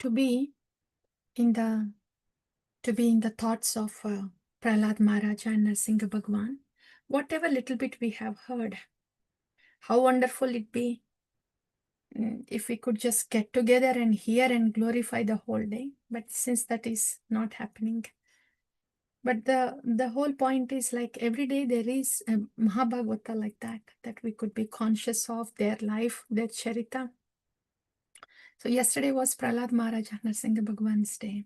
to be in the thoughts of Prahlad Maharaja and Narsingha Bhagwan. Whatever little bit we have heard, how wonderful it be if we could just get together and hear and glorify the whole day. But since that is not happening, but the whole point is like every day there is a Mahabhagavata like that we could be conscious of their life, their Charita. So yesterday was Prahlad Maharaja Narsingha Bhagwan's day.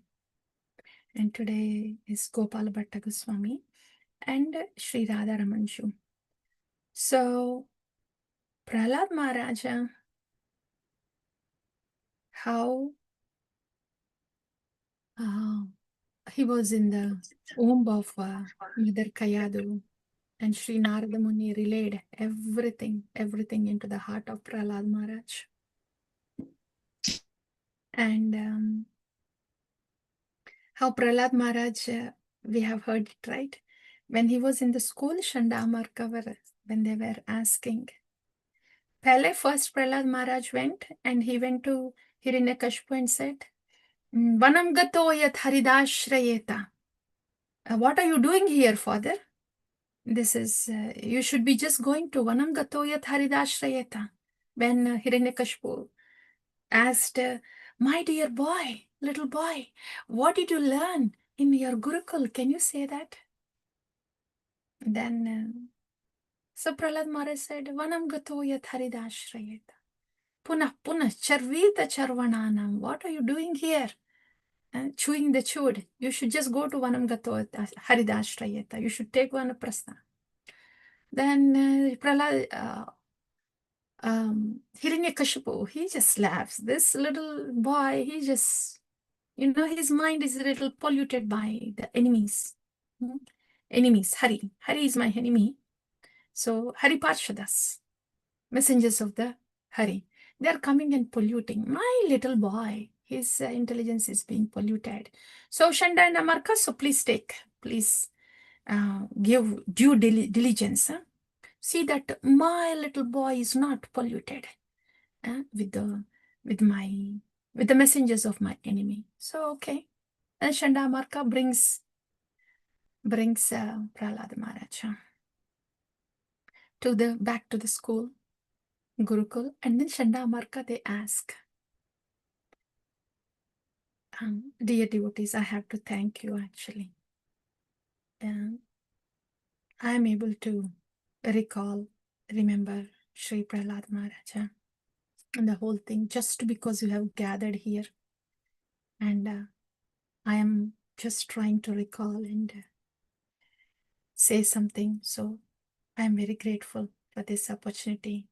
And today is Gopala Bhatta Goswami and Sri Radha Ramanju. So Prahlad Maharaja, how he was in the womb of Mother Kayadu, and Sri Narada Muni relayed everything into the heart of Prahlad Maharaj. And how Prahlad Maharaj, we have heard it, right? When he was in the school, Shandamarka, when they were asking, first Prahlad Maharaj went and he went to Hiranyakashipu and said, Vanam gato yat haridashrayeta. What are you doing here, father? This is, you should be just going to Vanam gato yat haridashrayeta. When Hiranyakashipu asked, my dear boy, little boy, what did you learn in your Gurukul? Can you say that? Then, so Prahlad Maharaj said, Vanam gato yat haridashrayeta. Punah charvita charvananam. What are you doing here? Chewing the chewed. You should just go to Vanam gato haridashrayeta. You should take vanaprastha. Then Prahlad, Hiranyakashipu, he just laughs. This little boy, he just, his mind is a little polluted by the enemies. Enemies, Hari. Hari is my enemy. So, Hari Parshadas, messengers of the Hari. They are coming and polluting. My little boy, his intelligence is being polluted. So, Shanda and Amarka, so please give due diligence. See that my little boy is not polluted with the messengers of my enemy. So, okay. And Shanda Amarka brings Prahlad Maharaj back to the school, Gurukul, and then Shanda Amarka, they ask, dear devotees, I have to thank you actually. I am able to remember Sri Prahlad Maharaja and the whole thing just because you have gathered here. And I am just trying to recall and say something. So I am very grateful for this opportunity.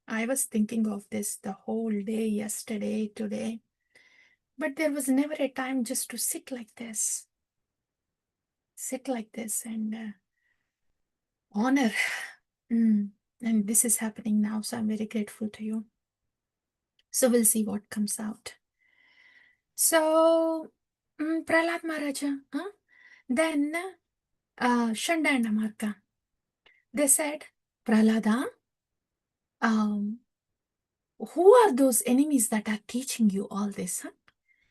I was thinking of this the whole day, yesterday, today, but there was never a time just to sit like this and honor. And this is happening now, so I'm very grateful to you. So we'll see what comes out. So Prahlad Maharaja, then Shanda and Amarka, they said, Prahlada, who are those enemies that are teaching you all this?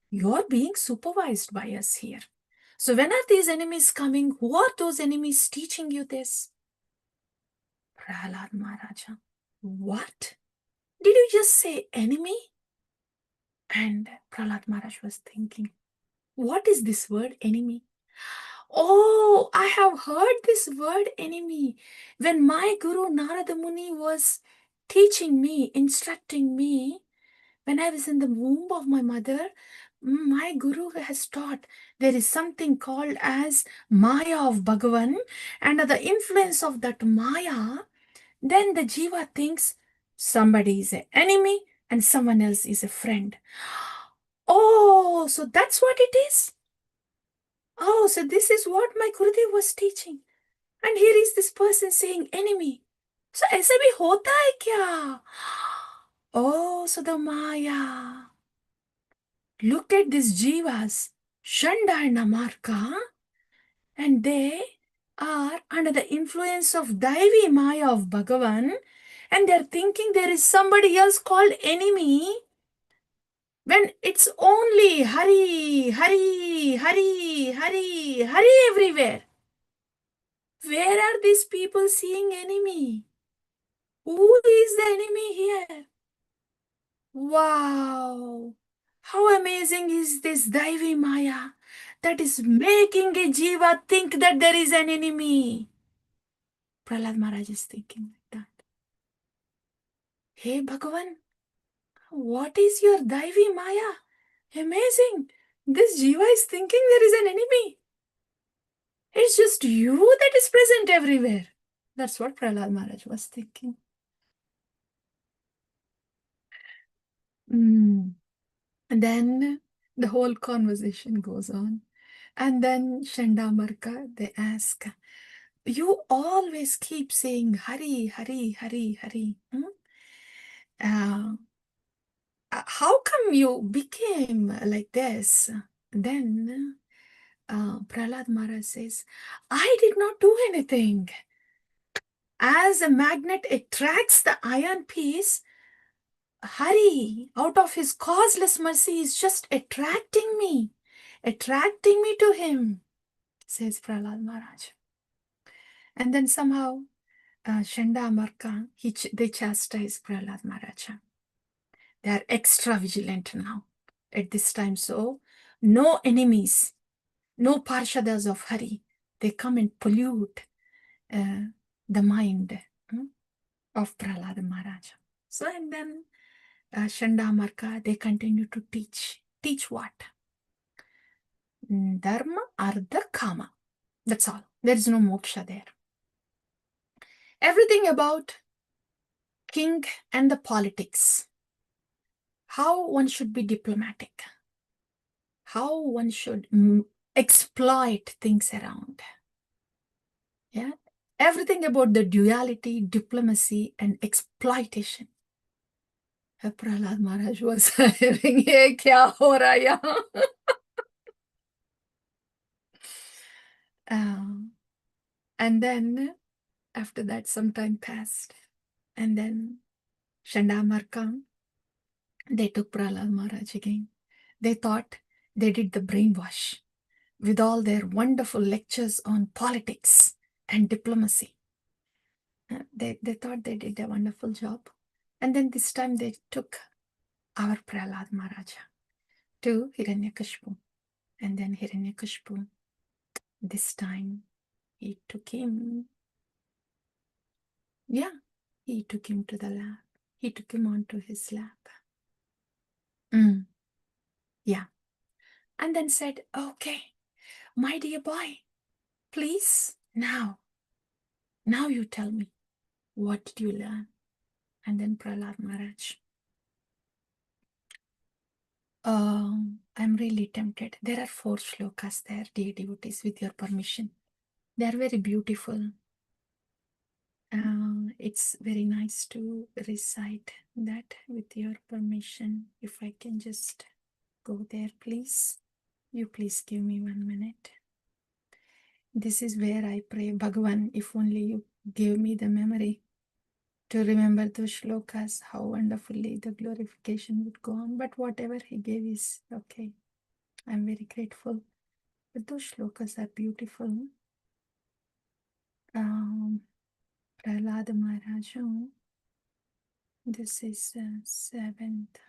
You're being supervised by us here. So when are these enemies coming? Who are those enemies teaching you this? Prahlad Maharaja, what? Did you just say enemy? And Prahlad Maharaj was thinking, what is this word enemy? Oh, I have heard this word enemy. When my Guru Narada Muni was teaching me, instructing me, when I was in the womb of my mother, my Guru has taught there is something called as Maya of Bhagavan, and under the influence of that Maya, then the Jiva thinks somebody is an enemy and someone else is a friend. Oh, so that's what it is? Oh, so this is what my Gurudev was teaching. And here is this person saying enemy. So ऐसे भी होता है क्या? Oh, so the Maya. Look at these jivas, Shanda and Amarka, and they are under the influence of Daivi Maya of Bhagavan, and they're thinking there is somebody else called enemy, when it's only hurry, hurry, hurry, hurry, hurry everywhere. Where are these people seeing enemy? Who is the enemy here? Wow! How amazing is this Daivi Maya that is making a Jiva think that there is an enemy? Prahlad Maharaj is thinking like that. Hey Bhagavan, what is your Daivi Maya? Amazing! This Jiva is thinking there is an enemy. It's just you that is present everywhere. That's what Prahlad Maharaj was thinking. And then the whole conversation goes on. And then Chandamarka, they ask, you always keep saying, Hari, Hari, Hari, Hari. How come you became like this? Then Prahlad Maharaj says, I did not do anything. As a magnet attracts the iron piece, Hari, out of his causeless mercy, is just attracting me to him, says Prahlad Maharaj. And then somehow, Chandamarka, they chastise Prahlad Maharaj. They are extra vigilant now at this time. So, no enemies, no Parshadas of Hari. They come and pollute the mind of Prahlad Maharaj. So, and then Chandamarka, they continue to teach. Teach what? Dharma, Artha, Kama. That's all. There is no moksha there. Everything about king and the politics. How one should be diplomatic. How one should exploit things around. Yeah. Everything about the duality, diplomacy, and exploitation. Prahlad Maharaj was having, ye kya ho raha yahan? And then after that, some time passed. And then Chandamarka, they took Prahlad Maharaj again. They thought they did the brainwash with all their wonderful lectures on politics and diplomacy. They thought they did a wonderful job. And then this time they took our Prahlad Maharaj to Hiranyakashipu. And then Hiranyakashipu, this time he took him, he took him to the lab. He took him onto his lap. Yeah. And then said, okay, my dear boy, please, now you tell me, what did you learn? And then Prahlad Maharaj, I'm really tempted. There are 4 shlokas there, dear devotees, with your permission. They are very beautiful. It's very nice to recite that with your permission. If I can just go there, please. You please give me 1 minute. This is where I pray, Bhagavan, if only you gave me the memory to remember those shlokas, how wonderfully the glorification would go on. But whatever he gave is okay. I'm very grateful. But those shlokas are beautiful. Prahlad Maharaj, this is 7th.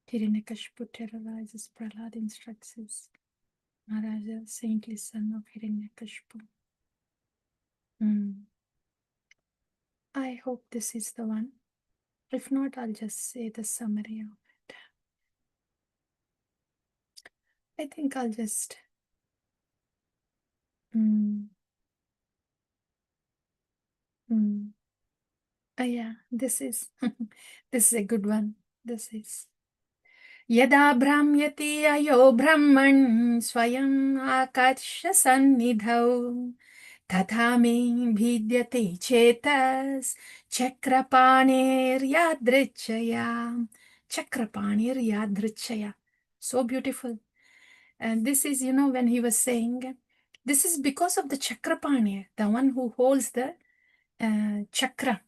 Hiranyakashipu terrorizes Prahlad, instructs his Maharaja, saintly son of Hiranyakashipu. I hope this is the one. If not, I'll just say the summary of it. I think I'll just yeah, this is this is a good one. This is Yada Brahmyati ayo Brahman Swayam Akarsha Sannidhau Tatha me bhidyate chetas Chakrapanir yadrichaya. Chakrapanir yadrichaya. So beautiful. And this is, when he was saying, this is because of the Chakrapanir, the one who holds the chakra.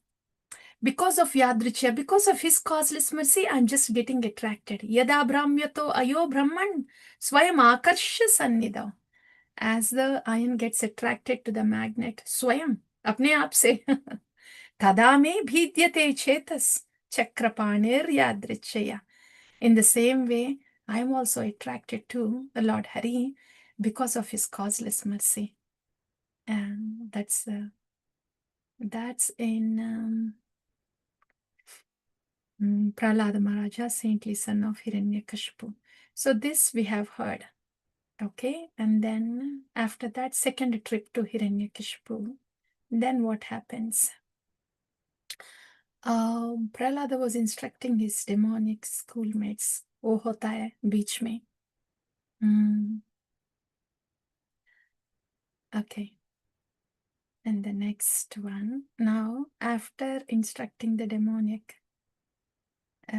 Because of Yadrichya, because of his causeless mercy, I'm just getting attracted. Yada Brahmyato Ayo Brahman Swayam Akarsha Sannidha. As the iron gets attracted to the magnet, Swayam, apne aap se, Tada me bhidyate chetas chakrapanir yadrichya. In the same way, I am also attracted to the Lord Hari because of his causeless mercy. And that's in Prahlad Maharaja, saintly son of Hiranyakashipu. So this we have heard. Okay, and then after that second trip to Hiranyakashipu, then what happens? Prahlada was instructing his demonic schoolmates, वो होता है बीच में. Okay. And the next one. Now, after instructing the demonic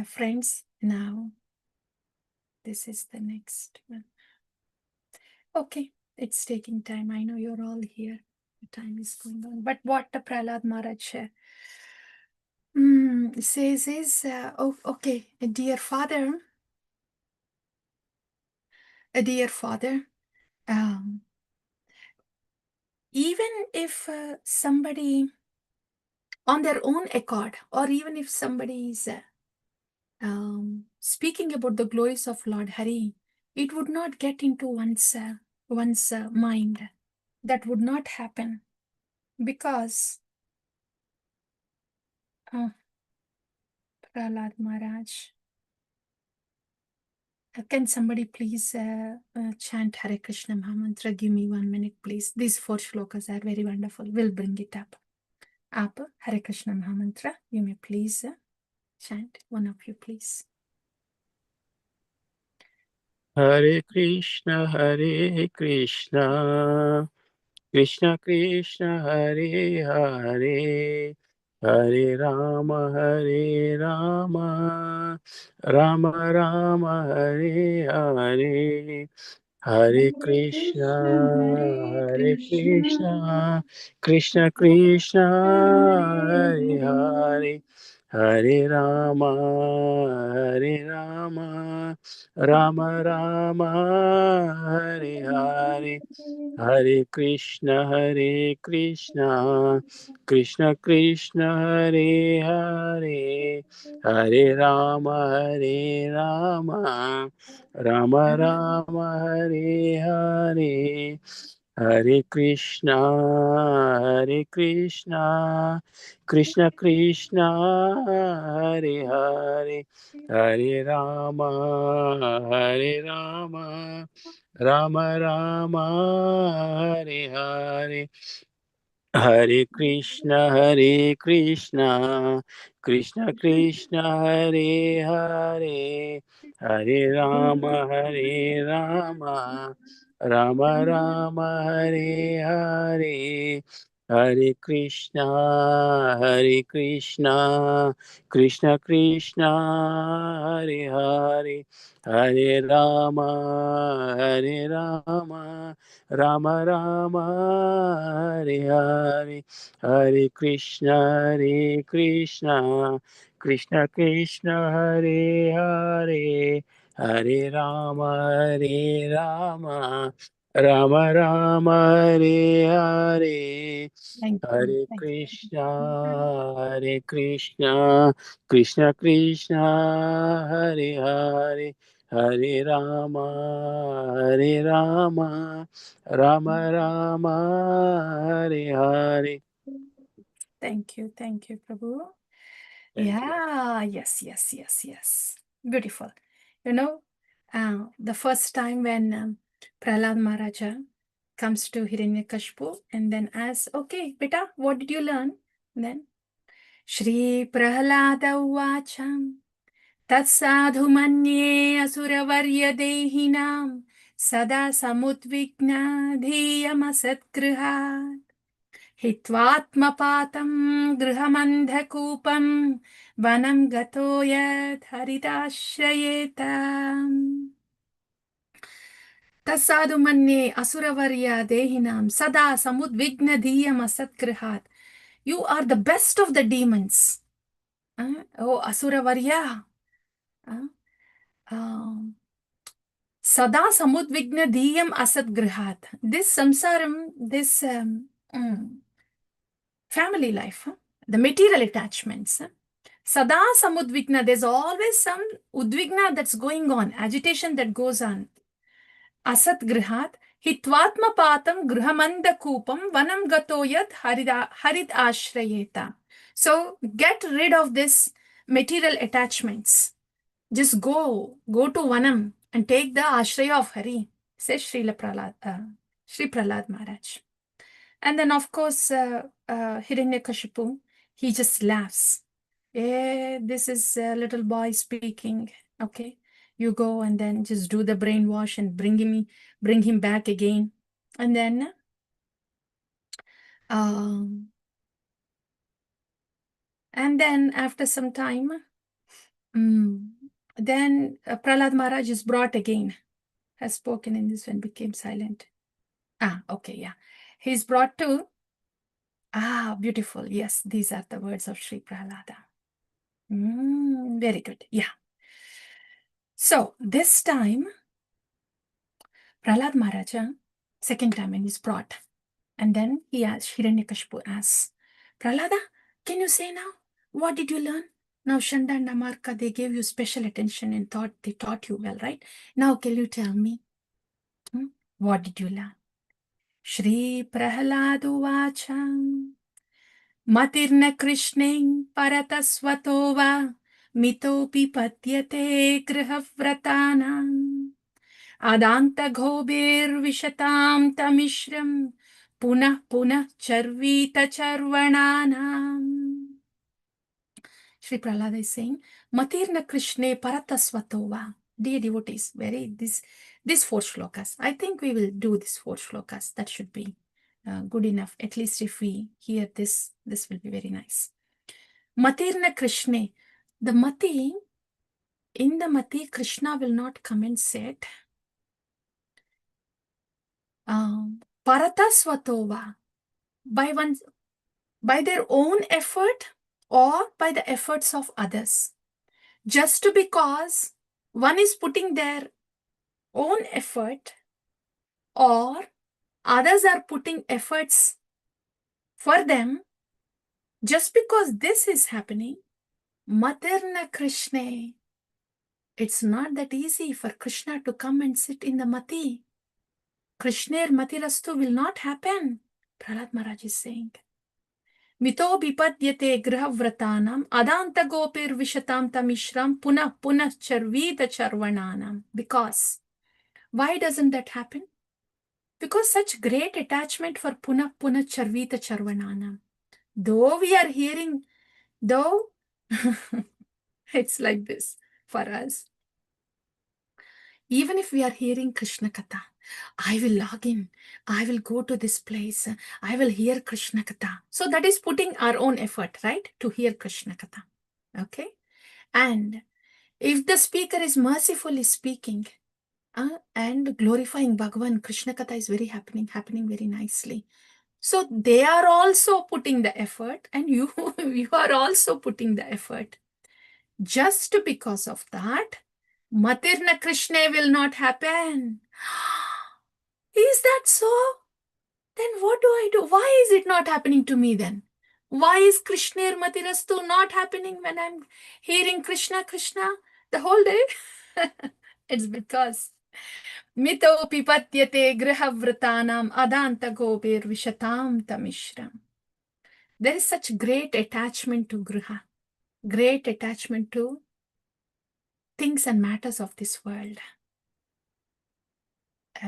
friends, now this is the next one. Okay, it's taking time. I know you're all here. The time is going on. But what the Prahlad Maharaj says is, okay, dear father, even if somebody on their own accord, or even if somebody is speaking about the glories of Lord Hari, it would not get into one's mind. That would not happen because Prahlad Maharaj. Can somebody please chant Hare Krishna Mahamantra? Give me 1 minute, please. These 4 shlokas are very wonderful. We'll bring it up. Aap Hare Krishna Mahamantra, you may please chant. One of you, please. Hare Krishna, Krishna Krishna, Hare Hare, Hare Rama, Rama Rama, Hare Hare. Hare Krishna, Krishna Krishna, Hare Hare, Hare Rama, Rama Rama, Hare Hare. Hare Krishna, Krishna Krishna, Hare Hare, Hare Rama, Rama Rama, Hare Hare. Hare Krishna, Krishna Krishna, Hare Hare, Hare Rama, Rama Rama, Hare Hare. Hare Krishna, Krishna Krishna, Hare Hare, Hare Rama, Rama Rama, Hare Hare. Hare Krishna, Krishna Krishna, Hare Hare, Hare Rama, Rama Rama, Hare Hare, Hare Krishna, Krishna Krishna, Hare Hare, Hare Rama, Rama Rama, Hare Hare. Thank you. Hare Thank Krishna, Krishna Krishna, Hare Hare, Hare Rama, Rama Rama, Hare Hare. Thank you, Prabhu. Thank you. Yeah, yes. Beautiful. You know, the first time when Prahlad Maharaja comes to Hiranyakashipu and then asks, okay, beta, what did you learn? Then, Shri Prahlada Uvacham Tatsadhu Manye Asuravarya Dehinam Sada Samudvigna Dhiyamasatkrihat हित्वात्मपातं गृहमन्धकूपं वनं गतो यत् हरिताश्रयेत तस्साधु मन्ये असुरवर्या देहिनां सदा समुद्विग्नधीयमसत्कृहात्. You are the best of the demons. Oh, Asura Varya. Um, Sada Samudvigna Diyam Asad Grihat. This samsaram, this family life, the material attachments. Sada Samudvigna, there's always some udvigna that's going on, agitation that goes on. Asat Grihat, Hitvatma Patam Grihamanda Kupam Vanam Gatoyat Harid Ashrayeta. So get rid of this material attachments. Just go to Vanam and take the Ashraya of Hari, says Sri Prahlad Maharaj. And then, of course, Hiranyakashipu, he just laughs. This is a little boy speaking. Okay, you go and then just do the brainwash and bring him back again. And then, um, after some time, then Prahlad Maharaj is brought again. Has spoken in this and became silent. Okay, yeah. He's brought to, beautiful. Yes, these are the words of Sri Prahlada. Very good. Yeah. So this time, Prahlad Maharaja, second time when he's brought, and then he asked, Hiranyakashipu asks, Prahlada, can you say now? What did you learn? Now Shanda and Amarka, they gave you special attention and they taught you well, right? Now can you tell me? What did you learn? Shri Prahlad Uvacha Matirna Krishne Paratasvato va Mitopi Patyate Grihavratanam Adanta Ghobir Vishatam Tamishram Punah Punah Charvita Charvananam. Sri Prahlad is saying, Matirna Krishne Paratasvatova. Dear devotees, this 4 shlokas. I think we will do this 4 shlokas. That should be good enough. At least if we hear this will be very nice. Matirna Krishne. The Mati, in the Mati, Krishna will not come and sit. Paratasvatova. By their own effort or by the efforts of others. Just because one is putting their own effort or others are putting efforts for them, just because this is happening, Matirna Krishna, it's not that easy for Krishna to come and sit in the Mati. Krishner Matirastu will not happen, Prahlad Maharaj is saying. Mito bipadyate grihavratanam adanta gopir vishatam tamishram punah punah charvita charvananam. Because why doesn't that happen? Because such great attachment for punah punah charvita charvananam. Though we are hearing, it's like this for us. Even if we are hearing Krishna Katha, I will log in, I will go to this place, I will hear Krishna Katha. So that is putting our own effort, right? To hear Krishna Katha. Okay? And if the speaker is mercifully speaking and glorifying Bhagavan, Krishna Katha is happening very nicely. So they are also putting the effort and you are also putting the effort. Just because of that, Matirna Krishna will not happen. Is that so? Then what do I do? Why is it not happening to me then? Why is Krishna Matirastu not happening when I'm hearing Krishna Krishna the whole day? It's because Mito pipatyate grihavratanam adanta gopir vishatam tamishram. There is such great attachment to griha, great attachment to things and matters of this world.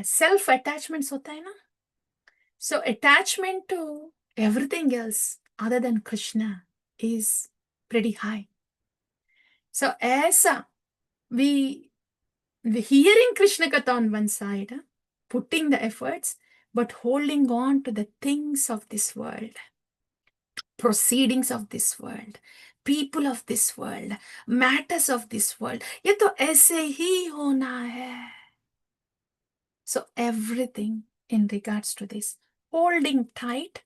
Self-attachments hota hai na? So attachment to everything else other than Krishna is pretty high. So as we hearing Krishna Katha on one side, putting the efforts, but holding on to the things of this world, proceedings of this world, people of this world, matters of this world, ये तो ऐसे ही होना है. So everything in regards to this, holding tight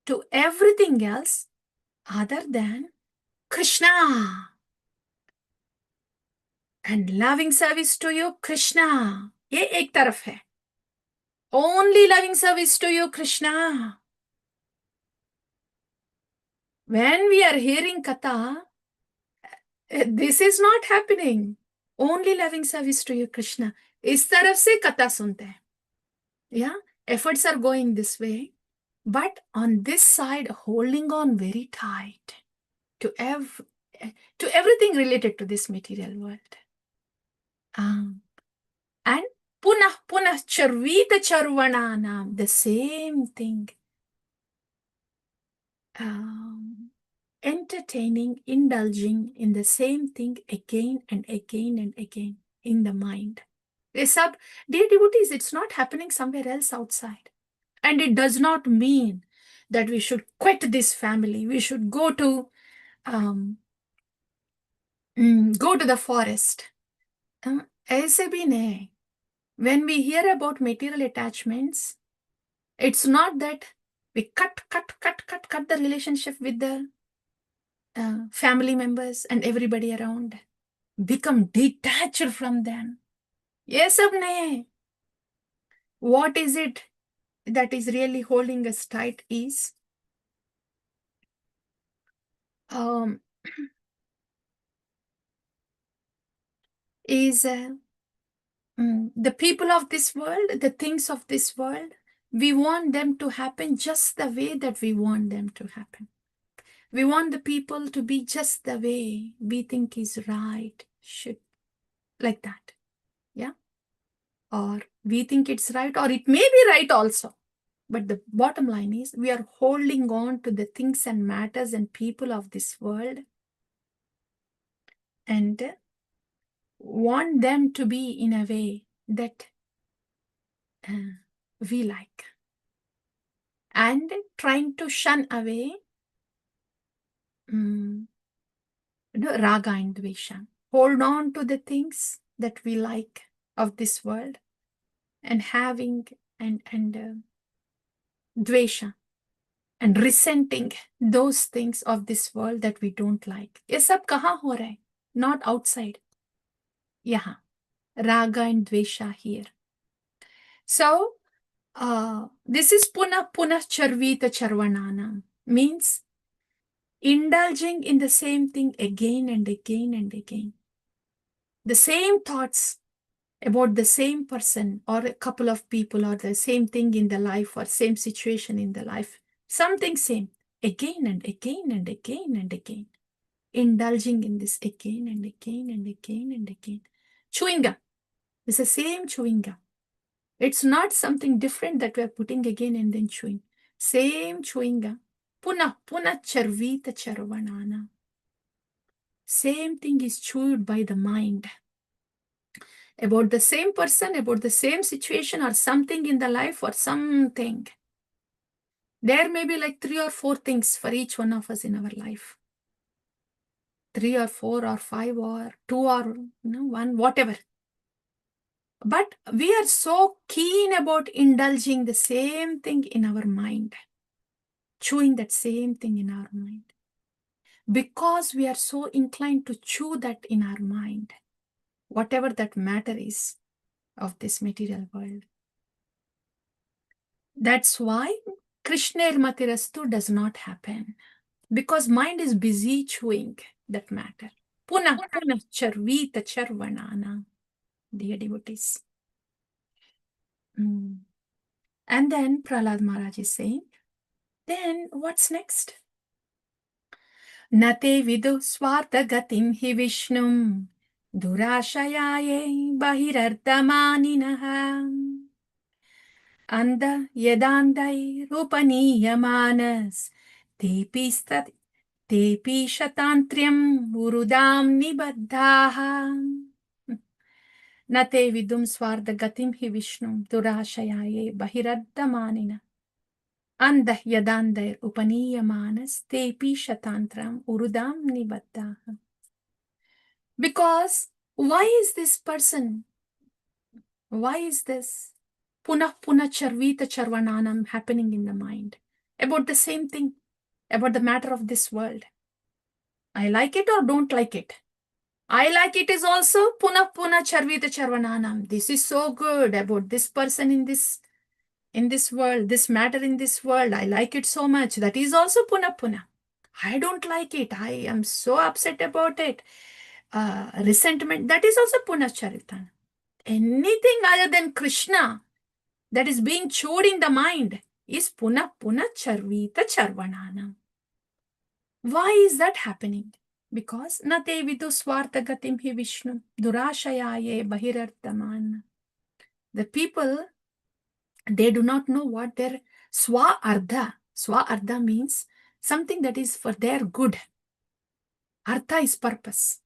to everything else other than Krishna. And loving service to you, Krishna. ये एक तरफ है. Only loving service to you, Krishna. When we are hearing Katha, this is not happening. Only loving service to you, Krishna. इस तरफ से कथा सुनते हैं. Yeah, efforts are going this way. But on this side, holding on very tight to everything related to this material world. And punah punah charvita charvananam, the same thing. Entertaining, indulging in the same thing again and again and again in the mind. Dear devotees, it's not happening somewhere else outside. And it does not mean that we should quit this family. We should go to the forest. ऐसे भी नहीं. When we hear about material attachments, it's not that we cut the relationship with the family members and everybody around. Become detached from them. ये सब नहीं. What is it that is really holding us tight is the people of this world, the things of this world. We want them to happen just the way that we want them to happen. We want the people to be just the way we think is right, should, like that. Yeah. Or we think it's right, or it may be right also. But the bottom line is we are holding on to the things and matters and people of this world and want them to be in a way that we like. And trying to shun away raga and dvesha. Hold on to the things that we like of this world and having and dvesha and resenting those things of this world that we don't like. ये सब कहाँ हो रहा है? Not outside. यहाँ. Raga and dvesha here. So, this is punah charvita charvananam. Means indulging in the same thing again and again and again. The same thoughts about the same person or a couple of people or the same thing in the life or same situation in the life. Something same again and again and again and again. Indulging in this again and again and again and again. Chewing gum. It's the same chewing gum. It's not something different that we're putting again and then chewing. Same chewing gum. Punah charvita charvanana. Same thing is chewed by the mind. About the same person, about the same situation or something in the life or something. There may be like 3 or 4 things for each one of us in our life. 3 or 4 or 5 or 2 or 1, whatever. But we are so keen about indulging the same thing in our mind. Chewing that same thing in our mind. Because we are so inclined to chew that in our mind. Whatever that matter is of this material world. That's why Krishna Matirastu does not happen. Because mind is busy chewing that matter. Punah charvita charvanana. Dear devotees. And then Prahlad Maharaj is saying, then what's next? Nate vidu swartha gatim hi vishnum durashayaye bahirarthamaninaha anda yedandai rupaniyamanas tepi shatantriam urudam nibaddhaha. Nate vidum swartha gatim hi vishnum durashayaye bahirarthamanina Andah yadandair upaniyamanas tepi shatantram urudam nibaddhaha. Because why is this person, why is this punah charvita charvananam happening in the mind? About the same thing, about the matter of this world. I like it or don't like it. I like it is also puna puna charvita charvananam. This is so good about this person in this world, this matter in this world. I like it so much. That is also puna puna. I don't like it. I am so upset about it. Resentment. That is also puna charita. Anything other than Krishna that is being chewed in the mind is puna puna charvita charvananam. Why is that happening? Because na te vidu swartagatim hi Vishnu durashayaye bahirarthaman. The people, they do not know what their swa ardha. Swa ardha means something that is for their good. Artha is purpose.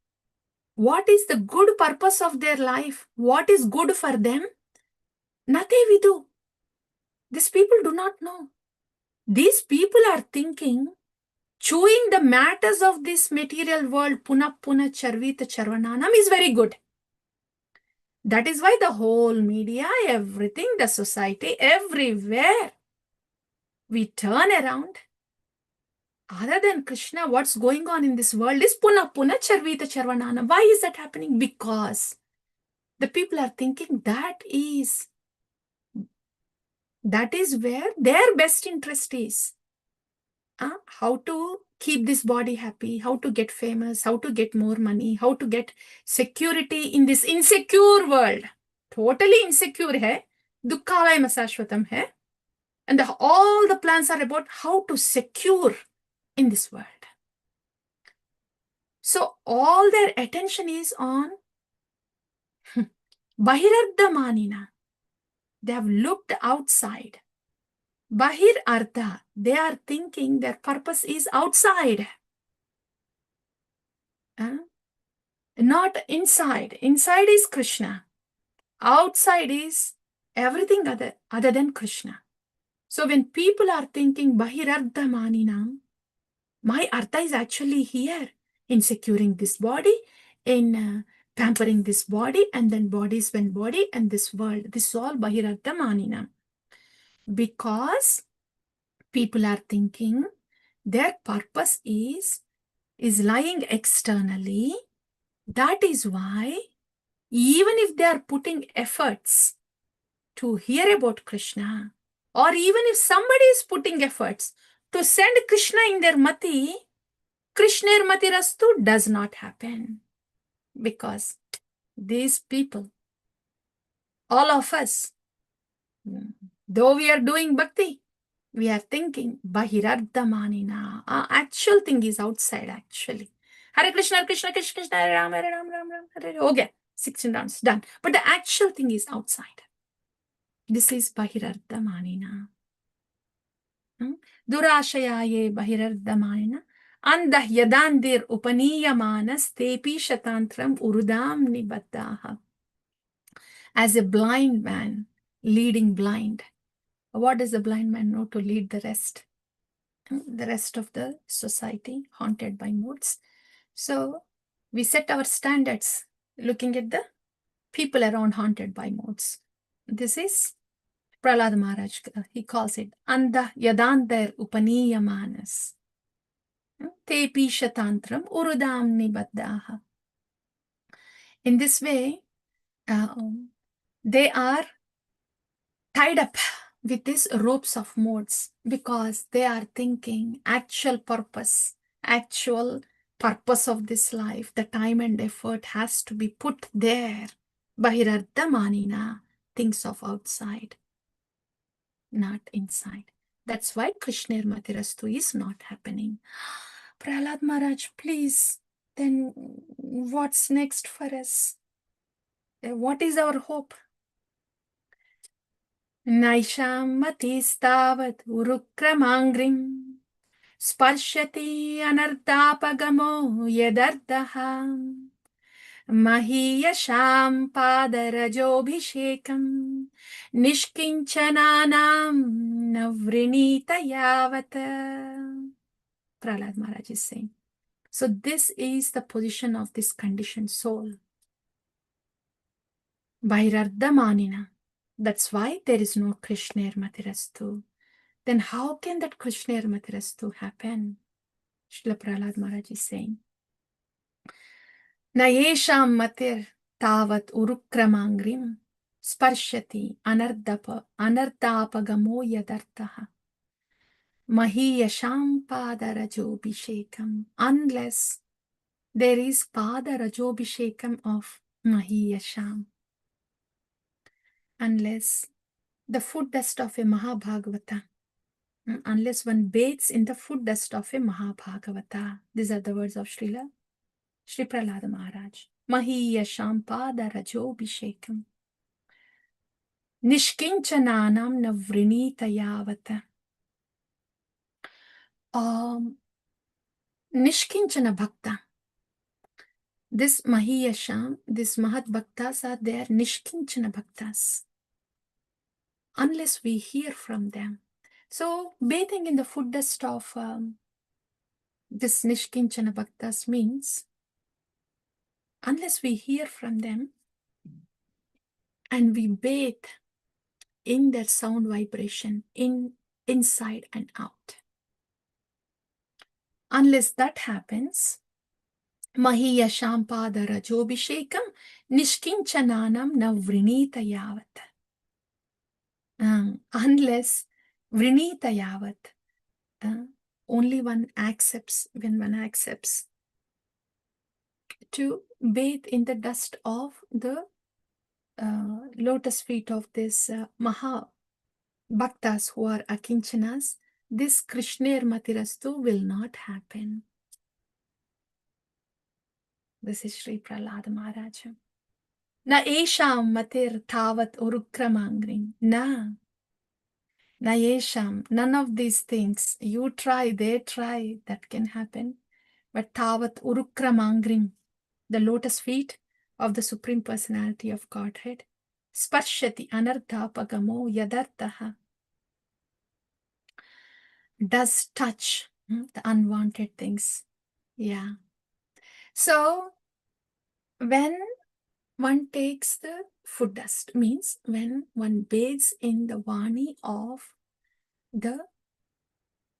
What is the good purpose of their life? What is good for them? Na te vidu. These people do not know. These people are thinking chewing the matters of this material world, puna puna charvita charvananam, is very good. That is why the whole media, everything, the society, everywhere, we turn around. Other than Krishna, what's going on in this world is puna puna charvita charvananam. Why is that happening? Because the people are thinking that is where their best interest is. How to keep this body happy, how to get famous, how to get more money, how to get security in this insecure world. Totally insecure hai. Dukkhavaya masashvatam hai. And all the plans are about how to secure in this world. So all their attention is on bahirardhamanina. They have looked outside. Bahir artha, they are thinking their purpose is outside. Not inside. Inside is Krishna. Outside is everything other than Krishna. So when people are thinking bahirardhamanina, my artha is actually here in securing this body, in pampering this body, and then bodies when body and this world. This is all bahirardhamanina. Because people are thinking their purpose is lying externally. That is why even if they are putting efforts to hear about Krishna, or even if somebody is putting efforts to send Krishna in their mati, Krishner matirastu does not happen. Because these people, all of us, though we are doing bhakti, we are thinking bahirardhamanina. Actual thing is outside actually. Hare Krishna, Krishna, Krishna, Krishna, Hare Ram, Hare Ram, Ram, Ram, Hare. Okay, 16 rounds, done. But the actual thing is outside. This is bahirardhamanina. Durashayaye bahirardhamanina. Andah yadandir upaniyamanas tepi shatantram urudam nibaddhaha. As a blind man leading blind. What does the blind man know to lead the rest? The rest of the society haunted by moods. So we set our standards looking at the people around haunted by moods. This is Prahlad Maharaj. He calls it Anda Yadandar Upaniyamanas. Tepi Shatantram Urudam Nibaddaha. In this way, they are tied up with these ropes of modes because they are thinking actual purpose of this life, the time and effort has to be put there. Bahirardhamanina, things of outside, not inside. That's why Krishner Matirastu is not happening. Prahlad Maharaj, please, then what's next for us? What is our hope? Naisham matistavat urukramangram sparshati anartapagamo yadardaham mahiyasham padarajobhishekam nishkinchananam navrinita yavata. Prahlad Maharaj is saying. So this is the position of this conditioned soul. Vairardhamanina. That's why there is no Krishner Matirastu. Then how can that Krishner Matirastu happen? Srila Prahlad Maharaj is saying. न येषां मतिर् तावत् उरुक्रमाङ्घ्रिं स्पर्शति अनर्दापगमो यदर्थः महीयशां पादरजोभिषेकम्. Unless there is padarajobhishekam of mahiyasham, unless the food dust of a Mahabhagavata, unless one bathes in the food dust of a Mahabhagavata. These are the words of Srila Shri Prahlad Maharaj. Mahiyasham padarajobhishekam nishkinchananam navrinitayavata. Nishkinchana Bhakta. This Mahiyasham, this Mahat Bhaktas are there, Nishkinchana Bhaktas. Unless we hear from them. So, bathing in the food dust of this Nishkinchana Bhaktas means, unless we hear from them and we bathe in their sound vibration, inside and out. Unless that happens, Mahiyasham padarajobhishekam nishkinchananam na vrinita yavat. Unless vrinita yavat, only one accepts, when one accepts to bathe in the dust of the lotus feet of this Maha Bhaktas who are Akinchanas, this Krishner Matirastu will not happen. This is Sri Prahlad Maharaj. Na esham matir tavat urukramangring. Na yesham, none of these things. You try, they try, that can happen. But tavat urukramangring, the lotus feet of the Supreme Personality of Godhead. Sparshati anardhapagamo yadartaha. Does touch the unwanted things. Yeah. So, when one takes the food dust, means when one bathes in the Vani of the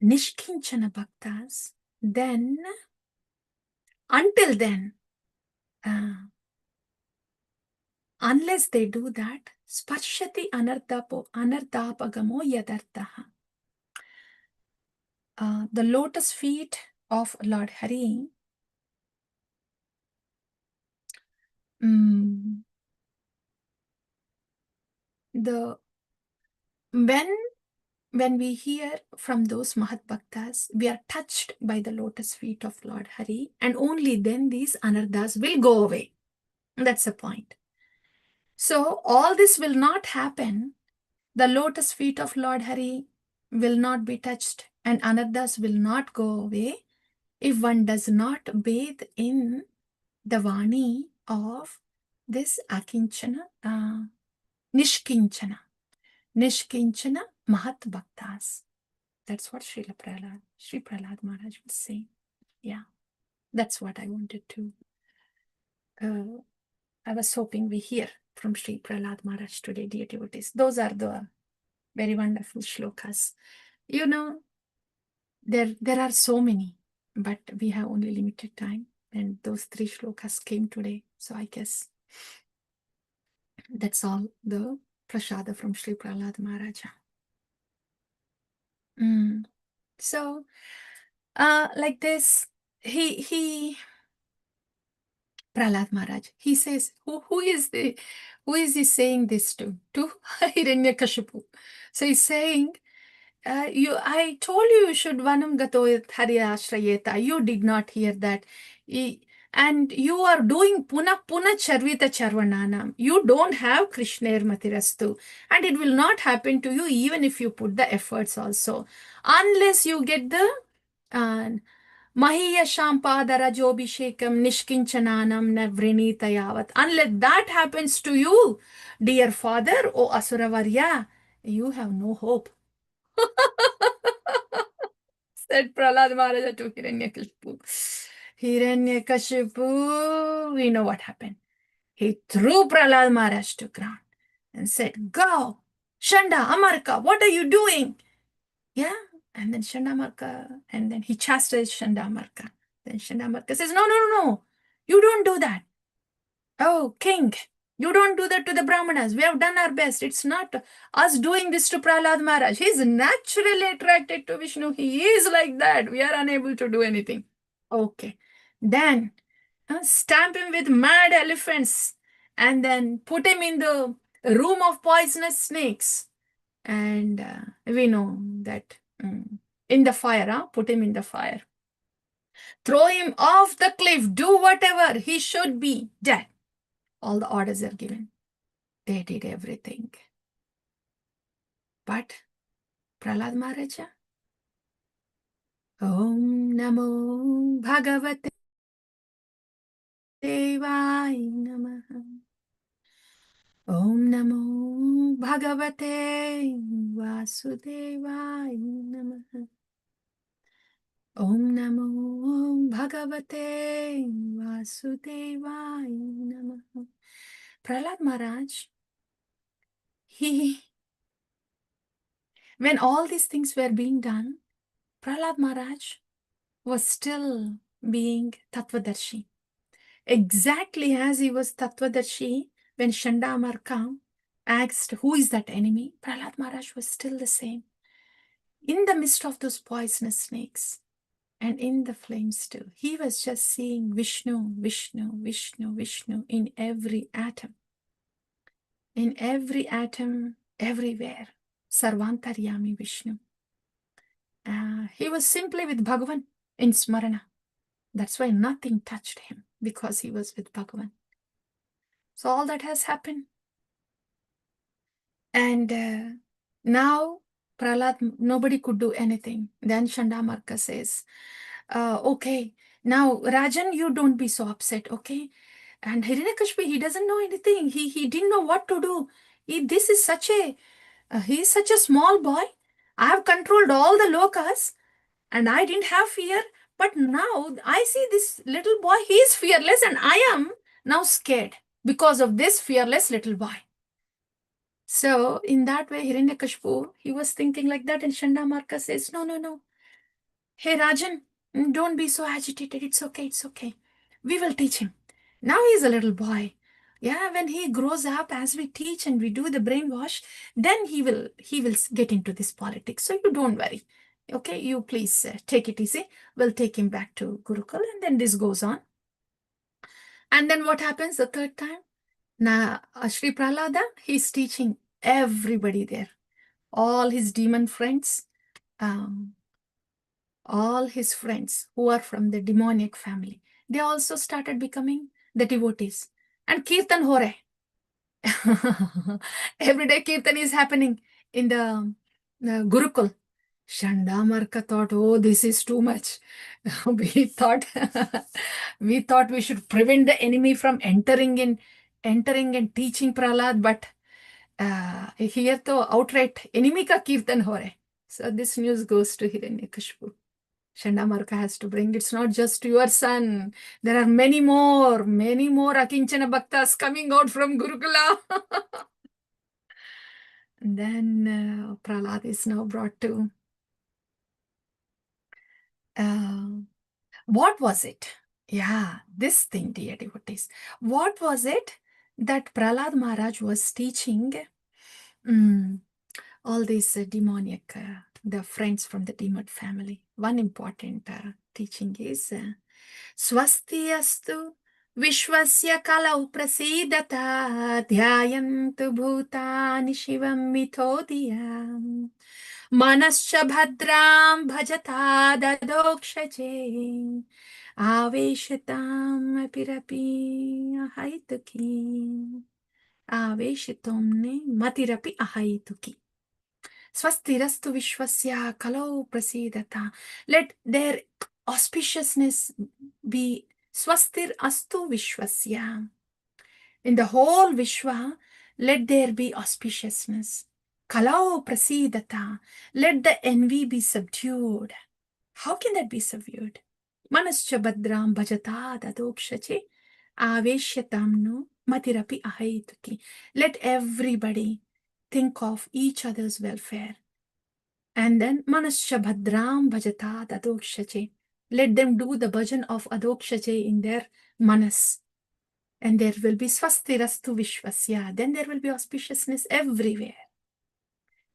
Nishkinchana Bhaktas, then, until then, unless they do that, Sparshati anardhapagamo yadartaha. The lotus feet of Lord Hari, when we hear from those Mahat Bhaktas, we are touched by the lotus feet of Lord Hari, and only then these anardas will go away. That's the point. So all this will not happen. The lotus feet of Lord Hari will not be touched, and anardas will not go away if one does not bathe in the Vani of this Akinchana, Nishkinchana Mahat Bhaktas. That's what Sri Prahlad Maharaj was saying. Yeah, that's what I wanted to. I was hoping we hear from Sri Prahlad Maharaj today, dear devotees. Those are the very wonderful shlokas. You know, there are so many, but we have only limited time. And those 3 shlokas came today. So I guess that's all the prasada from Sri Prahlad Maharaja. So, like this, he Prahlad Maharaj, he says, who is he saying this to? To Hiranyakashipu. So he's saying, I told you should vanam gato hari ashrayeta. You did not hear that. And you are doing puna charvita charvananam. You don't have Krishner matirastu. And it will not happen to you even if you put the efforts also. Unless you get the Mahiyasham padarajobhishekam nishkinchananam navrinitayavat. Unless that happens to you, dear father, O Asuravarya, you have no hope. Said Prahlad Maharaja to Hiranyakashipu. Hiranyakashipu, we know what happened. He threw Prahlad Maharaj to ground and said, go, Shanda, Amarka, what are you doing? Yeah, and then Shandamarka, and then he chastised Shandamarka. Then Shandamarka says, no, you don't do that. Oh, king, you don't do that to the Brahmanas. We have done our best. It's not us doing this to Prahlad Maharaj. He's naturally attracted to Vishnu. He is like that. We are unable to do anything. Okay. Then stamp him with mad elephants and then put him in the room of poisonous snakes. And we know that in the fire, put him in the fire. Throw him off the cliff. Do whatever. He should be dead. All the orders are given. They did everything. But Prahlad Maharaja, Om Namo Bhagavate Devaya Namaha. Om Namo Bhagavate Vasudevaya Namaha. Om Namo Bhagavate Vasudevaya Namaha. Prahlad Maharaj, when all these things were being done, Prahlad Maharaj was still being Tattvadarshi. Exactly as he was Tattvadarshi when Chandamarka asked, who is that enemy? Prahlad Maharaj was still the same. In the midst of those poisonous snakes and in the flames too, he was just seeing Vishnu, Vishnu, Vishnu, Vishnu in every atom. In every atom, everywhere. Sarvantaryami Vishnu. He was simply with Bhagavan in Smarana. That's why nothing touched him, because he was with Bhagavan. So all that has happened. And now Prahlad, nobody could do anything. Then Chandamarka says, okay, now Rajan, you don't be so upset, okay? And Hiranyakashipu, he doesn't know anything. He didn't know what to do. This is such a, he's such a small boy. I have controlled all the lokas and I didn't have fear. But now I see this little boy, he is fearless and I am now scared because of this fearless little boy. So in that way, Hiranyakashipu, he was thinking like that, and Chandamarka says, no, no, no. Hey, Rajan, don't be so agitated. It's okay, it's okay. We will teach him. Now he's a little boy. Yeah, when he grows up, as we teach and we do the brainwash, then he will get into this politics. So you don't worry. Okay, you please take it easy. We'll take him back to Gurukul, and then this goes on. And then what happens the third time? Now, Sri Prahlada, he's teaching everybody there. All his demon friends, all his friends who are from the demoniac family, they also started becoming the devotees. And Kirtan Hore. Every day Kirtan is happening in the Gurukul. Chandamarka thought, oh, this is too much. we thought we thought we should prevent the enemy from entering and teaching Prahlad, but here to outright enemy ka kirtan ho rahe. So this news goes to Hiranyakashipu. Chandamarka has to bring, it's not just your son. There are many more Akinchana Bhaktas coming out from Gurukula. And then Prahlad is now brought to what was it? Yeah, this thing, dear devotees. What was it that Prahlad Maharaj was teaching all these demoniac, the friends from the demon family? One important teaching is Swasti astu Vishwasya kalau prasidata dhyayantu bhutani shivam mithodiyam Manascha bhadram bhajata dadokshche aveshatam apirapi ahaituki aveshatomne matirapi ahaituki swastirastu vishwasya kalau prasidata. Let their auspiciousness be swastir astu vishwasya. In the whole Vishwa, let there be auspiciousness. Kalau prasidata. Let the envy be subdued. How can that be subdued? Manascha badram bhajata dadokshache aveshyatamno matirapi ahaituki. Let everybody think of each other's welfare. And then manascha bhadram bhajata dadokshache. Let them do the bhajan of adokshache in their manas. And there will be swastirastu vishwasya. Then there will be auspiciousness everywhere.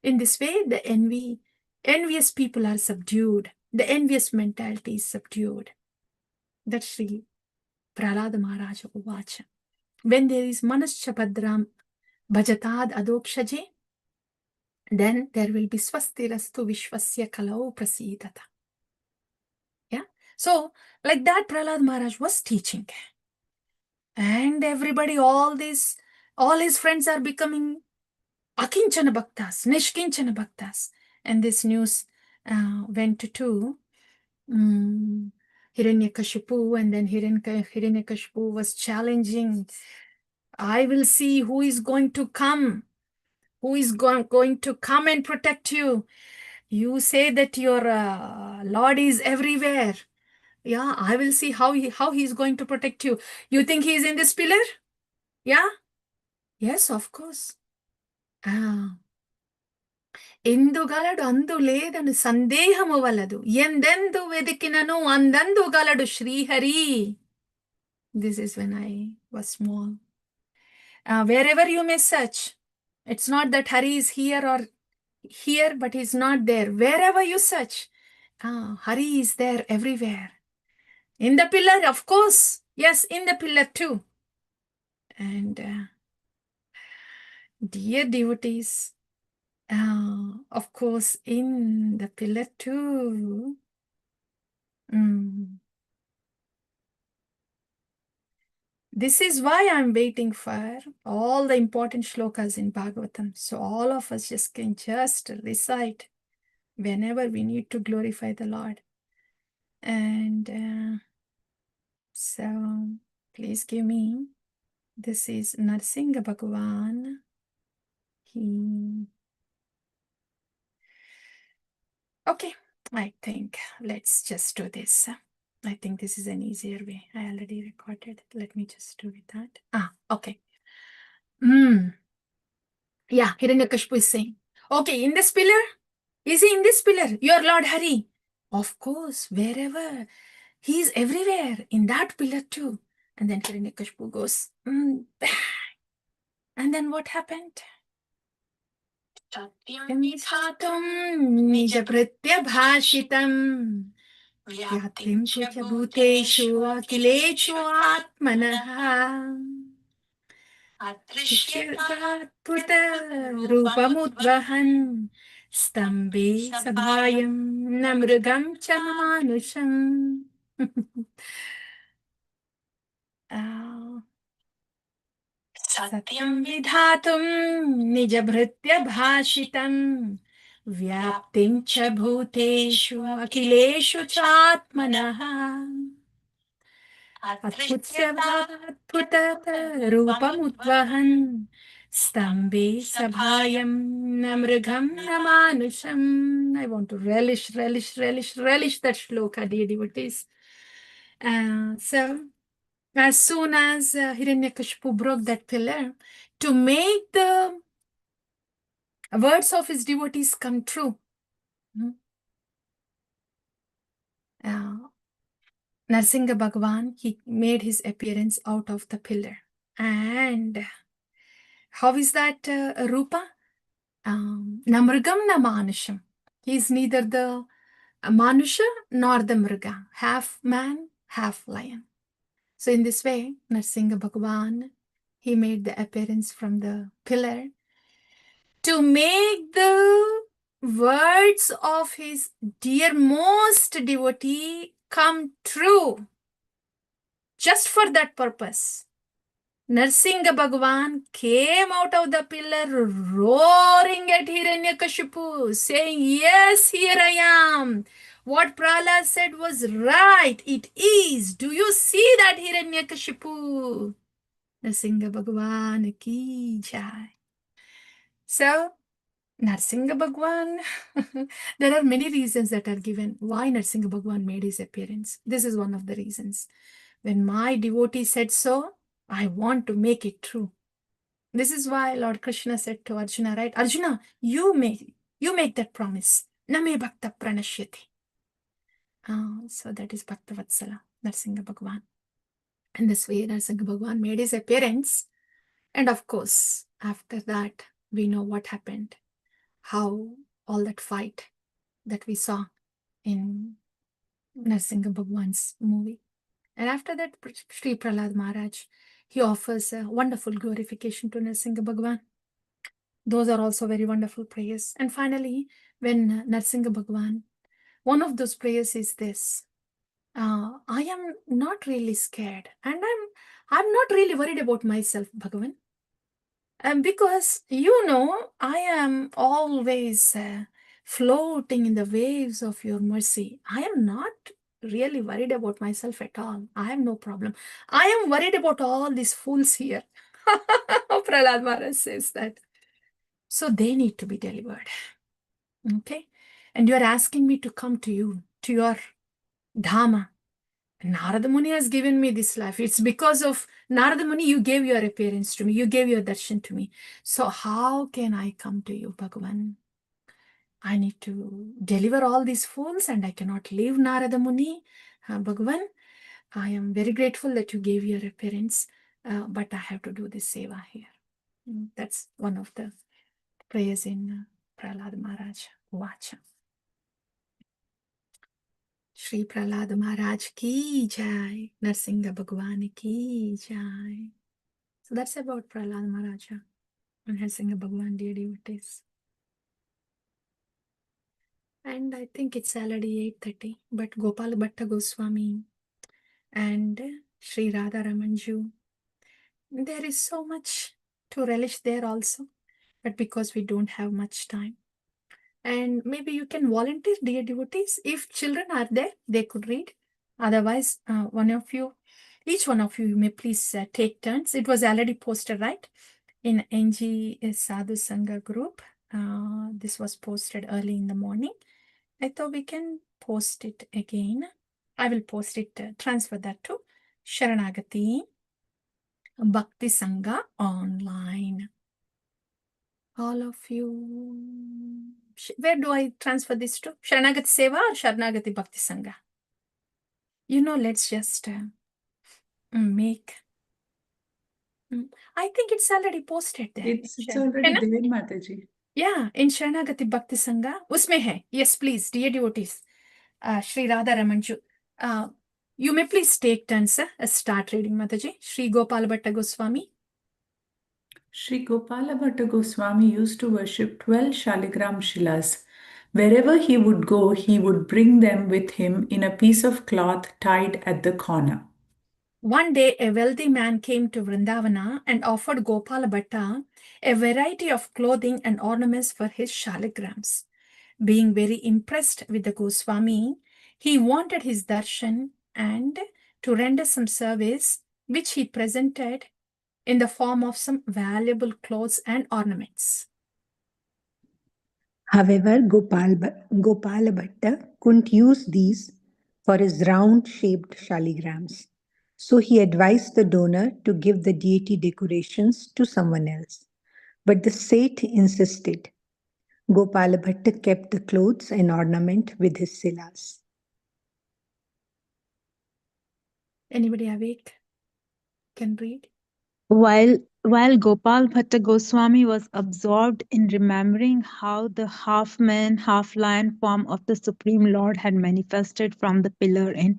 In this way, the envious people are subdued. The envious mentality is subdued. That's Sri Prahlad Maharaj Uvacha. When there is manascha bhadram bhajatad adokshaje, then there will be swastirastu vishwasya kalau prasidata. Yeah. So, like that, Prahlad Maharaj was teaching. And everybody, all his friends are becoming akinchana bhaktas, nishkinchana bhaktas. And this news went to Hiranyakashipu, and then Hiranyakashipu was challenging, I will see who is going to come, who is going to come and protect you. You say that your Lord is everywhere. Yeah, I will see how he is going to protect you. You think he is in this pillar? Yeah? Yes, of course. ఇందుగలడు అందులేదని సందేహము వలదు ఎందెందు వెదికినను అందందు గలడు Srihari. This is when I was small. Wherever you may search, it's not that Hari is here or here, but he's not there. Wherever you search, Hari is there everywhere. In the pillar, of course. Yes, in the pillar too. And dear devotees, of course, in the pillar too. This is why I'm waiting for all the important shlokas in Bhagavatam. So all of us can just recite whenever we need to glorify the Lord. And so please give me. This is Narsingha Bhagavan. Okay, I think let's just do this. I think this is an easier way. I already recorded. Let me just do with that. Okay. Yeah, Hiranyakashipu is saying, okay, in this pillar, is he in this pillar? Your Lord Hari. Of course, wherever. He is everywhere, in that pillar too. And then Hiranyakashipu goes, and then what happened? Satyam nijabhritya bhashitam vyaptim ch bhuteshu akileshu atmanaha Rupamudvahan Stambe Sabhayam Namrugam Chamanusham. Satyam Vidhatum Nijabhritya Bhashitam Vyaptim Cha Bhuteshu Akileshu Chatmanaha Rupamudvahan Stambe Sabhayam Namrugam Namanusham. I want to relish that shloka, dear devotees. So, as soon as Hiranyakashipu broke that pillar, to make the words of his devotees come true, Narsingha Bhagavan, he made his appearance out of the pillar. And how is that Rupa? Namrugam na Manusham. He is neither the Manusha nor the Mruga, half man, half lion. So in this way, Narsingha Bhagavan, he made the appearance from the pillar to make the words of his dearmost devotee come true. Just for that purpose, Narsingha Bhagavan came out of the pillar roaring at Hiranyakashipu, saying, yes, here I am. What Prahlad said was right. It is. Do you see that, Hiranyakashipu? Narsingha Bhagavan ki jai. So, Narsingha Bhagavan, there are many reasons that are given why Narsingha Bhagavan made his appearance. This is one of the reasons. When my devotee said so, I want to make it true. This is why Lord Krishna said to Arjuna, right? Arjuna, you make that promise. Name bhakta pranashyati. So that is Bhakta Vatsala, Narsingha Bhagavan. And this way Narasimha Bhagwan made his appearance. And of course, after that, we know what happened. How all that fight that we saw in Narasimha Bhagwan's movie. And after that, Sri Prahlad Maharaj, he offers a wonderful glorification to Narasimha Bhagwan. Those are also very wonderful prayers. And finally, when Narasimha Bhagwan, one of those prayers is this: I am not really scared, and I'm not really worried about myself, Bhagavan. Because I am always floating in the waves of your mercy. I am not really worried about myself at all. I have no problem. I am worried about all these fools here. Prahlad Maharaj says that. So they need to be delivered. Okay? And you are asking me to come to you, to your Dhamma. Narada Muni has given me this life. It's because of Narada Muni you gave your appearance to me. You gave your darshan to me. So how can I come to you, Bhagavan? I need to deliver all these fools and I cannot leave Narada Muni. Bhagavan, I am very grateful that you gave your appearance, but I have to do this seva here. That's one of the prayers in Prahlad Maharaj Vacha. Shri Prahlad Maharaj ki jai, Narsinga Bhagwan ki jai. So that's about Prahlad Maharaja and Narsinga Bhagwan dear devotees. And I think it's already 8:30, but Gopal Bhatta Goswami and Sri Radha Ramanju, there is so much to relish there also, but because we don't have much time. And maybe you can volunteer, dear devotees. If children are there, they could read. Otherwise, each one of you may please take turns. It was already posted, right? In NG Sadhu Sangha group. This was posted early in the morning. I thought we can post it again. I will post it, transfer that to Sharanagati Bhakti Sangha online. All of you. Where do I transfer this to? Sharanagati Seva or Sharanagati Bhakti Sangha? Let's just make. I think it's already posted there. It's already there, Mataji. Yeah, in Sharanagati Bhakti Sangha. Usme hai. Yes, please, dear devotees. Sri Radha Ramanju. You may please take turns. Start reading, Mataji. Sri Gopal Bhatta Goswami. Sri Gopala Bhatta Goswami used to worship 12 Shaligram Shilas. Wherever he would go, he would bring them with him in a piece of cloth tied at the corner. One day, a wealthy man came to Vrindavana and offered Gopala Bhatta a variety of clothing and ornaments for his shaligrams. Being very impressed with the Goswami, he wanted his darshan and to render some service, which he presented in the form of some valuable clothes and ornaments. However, Gopala Bhatta couldn't use these for his round-shaped shaligrams. So he advised the donor to give the deity decorations to someone else. But the Seth insisted. Gopala Bhatta kept the clothes and ornament with his silas. Anybody awake can read? While Gopal Bhatta Goswami was absorbed in remembering how the half-man, half-lion form of the Supreme Lord had manifested from the pillar in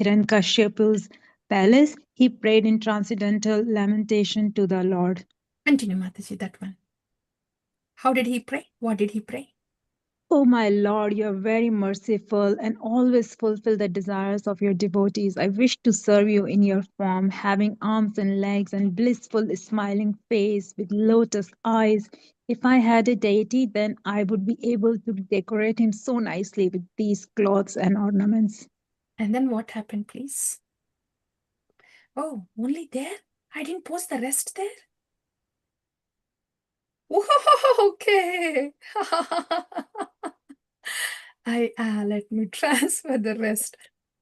Hiranyakashipu's palace, he prayed in transcendental lamentation to the Lord. Continue, Mataji, that one. How did he pray? What did he pray? O my Lord, you are very merciful and always fulfill the desires of your devotees. I wish to serve you in your form, having arms and legs and blissful smiling face with lotus eyes. If I had a deity, then I would be able to decorate him so nicely with these clothes and ornaments. And then what happened, please? Oh, only there? I didn't post the rest there? Okay. Let me transfer the rest.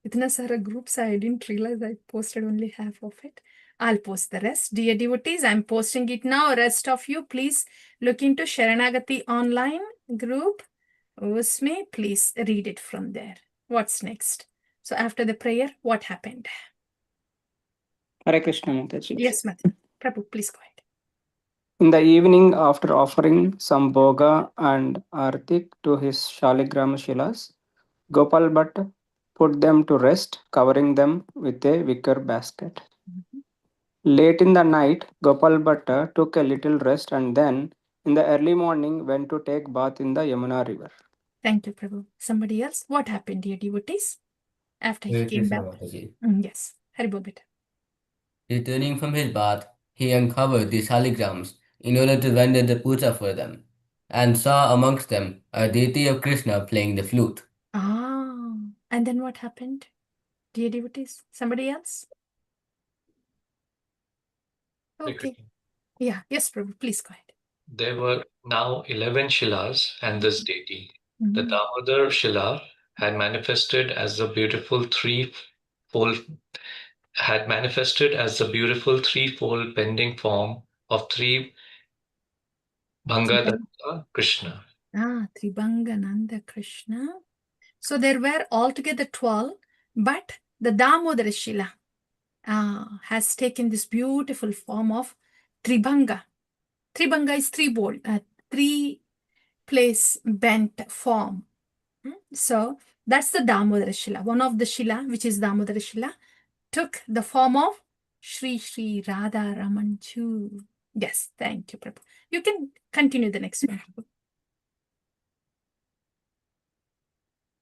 Itna sara groups, I didn't realize I posted only half of it. I'll post the rest. Dear devotees, I'm posting it now. Rest of you, please look into Sharanagati online group. Usme, please read it from there. What's next? So after the prayer, what happened? Hare Krishna Mataji. Yes, Mataji. Prabhu, please go ahead. In the evening, after offering some bhoga and artik to his Shaligram Shilas, Gopal Bhatt put them to rest, covering them with a wicker basket. Mhm. Late in the night, Gopal Bhatta took a little rest and then, in the early morning, went to take bath in the Yamuna river. Thank you, Prabhu. Somebody else? What happened, dear devotees, after he Hare came Krishna back? Mataji. Yes. Haribol beta. Returning from his bath, he uncovered the shaligrams in order to render the puja for them, and saw amongst them a deity of Krishna playing the flute. Ah. And then what happened, dear devotees? Somebody else? Okay. Yeah. Yes, Prabhu. Please go ahead. There were now 11 Shilas and this deity. The Damodar Shila had manifested as the beautiful threefold pending form of Bhangadanta Krishna. Tribhangananda Krishna. So there were altogether 12, but the Damodara Shila has taken this beautiful form of Tribhanga. Tribhanga is three place bent form. So that's the Damodara Shila. One of the Shila, which is Damodara Shila, took the form of Shri Shri Radha Ramanchu. Yes, thank you, Prabhu. You can continue the next one.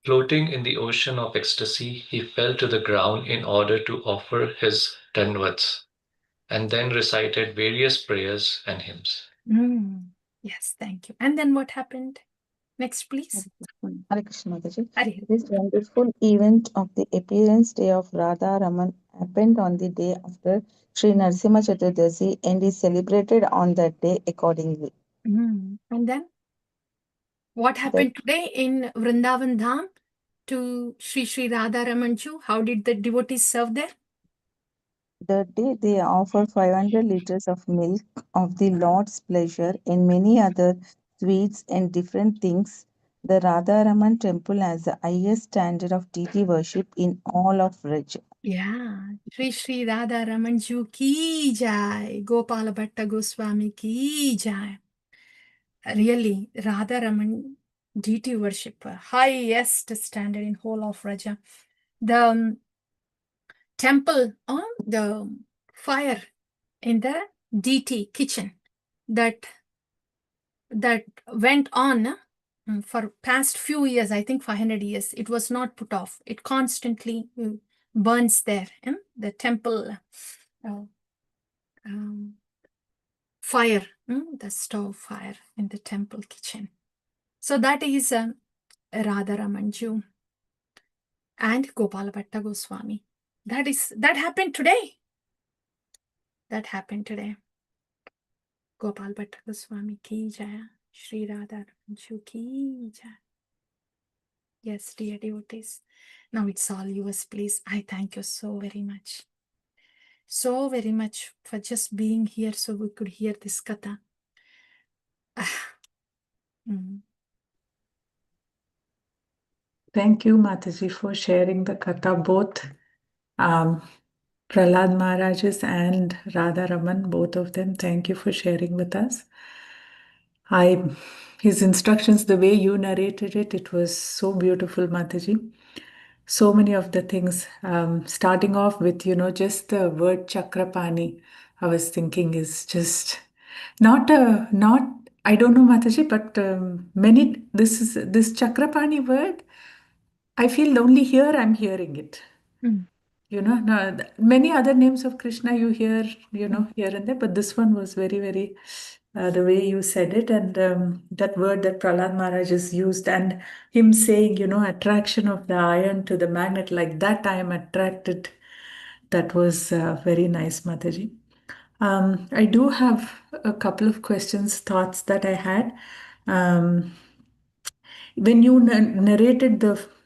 Floating in the ocean of ecstasy, he fell to the ground in order to offer his Dandavats, and then recited various prayers and hymns. Yes, thank you. And then what happened? Next, please. Hare Krishna Mataji. Hare. This wonderful event of the appearance day of Radha Raman happened on the day after Sri Narasimha Chaturdasi and is celebrated on that day accordingly. And then what happened today in Vrindavan Dham to Sri Sri Radha Ramanchu? How did the devotees serve there? That day they offer 500 liters of milk of the Lord's pleasure and many other sweets and different things. The Radha Raman temple has the highest standard of deity worship in all of Raj. Yeah, Sri Sri Radha Ramanju ki jai, Gopala Bhatta Goswami ki jai. Really, Radha Raman deity worship, highest standard in whole of Raja. The temple on the fire in the deity kitchen that went on for past few years, I think 500 years. It was not put off. It constantly burns there in the temple fire, the stove fire in the temple kitchen. So that is Radha Ramanju and Gopala Bhatta Goswami. That happened today. That happened today. Gopal Bhatta Goswami ki jaya, Sri Radha Ramanju ki jaya. Yes, dear devotees. Now it's all yours, please. I thank you so very much. So very much for just being here so we could hear this katha. Thank you, Mataji, for sharing the katha, both Prahlad Maharaj's and Radha Raman, both of them. Thank you for sharing with us. His instructions, the way you narrated it, it was so beautiful, Mataji. So many of the things, starting off with, just the word Chakrapani, I was thinking is just not, I don't know, Mataji, but this Chakrapani word, I feel only here I'm hearing it. Many other names of Krishna you hear, here and there, but this one was very, very, the way you said it, and that word that Prahlad Maharaj has used, and him saying, attraction of the iron to the magnet, like that I am attracted. That was very nice, Mataji. I do have a couple of questions, thoughts that I had. When you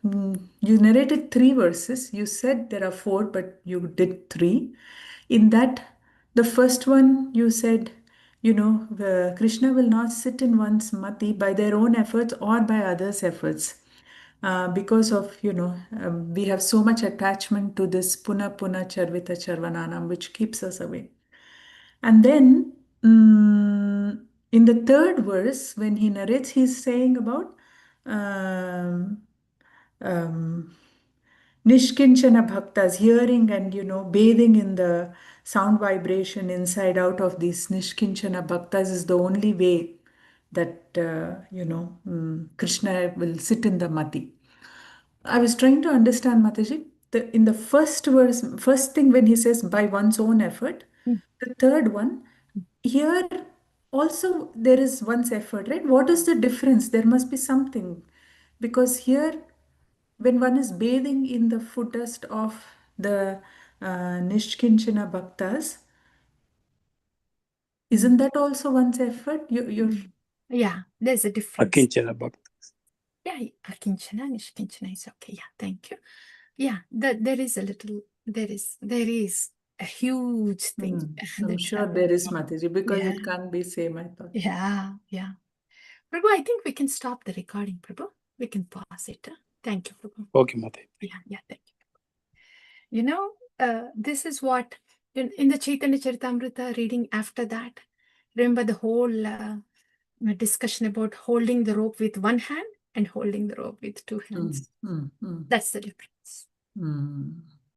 you narrated three verses. You said there are four, but you did three. In that, the first one you said, Krishna will not sit in one's mati by their own efforts or by others' efforts. because of, we have so much attachment to this Puna Puna Charvita Charvananam, which keeps us away. And then in the third verse, when he narrates, he's saying about Nishkinchana Bhaktas, hearing and, bathing in the sound vibration inside out of these Nishkinchana Bhaktas is the only way that, Krishna will sit in the Mati. I was trying to understand, Mataji, in the first verse, first thing when he says by one's own effort, the third one, here also there is one's effort, right? What is the difference? There must be something. Because here, when one is bathing in the foot dust of the Nishkinchana Bhaktas, isn't that also one's effort? Yeah, there's a difference. Akinchana Bhakta. Yeah, Akinchana, Nishkinchana is okay. Yeah, thank you. Yeah, there is a little, there is a huge thing. I'm sure there is, Mataji, because it can't be same, I thought. Yeah. Prabhu, I think we can stop the recording, Prabhu. We can pause it. Thank you, Prabhu. Okay, Mataji. Yeah, thank you. This is what, in the Chaitanya Charitamrita reading after that, remember the whole discussion about holding the rope with one hand and holding the rope with two hands. That's the difference.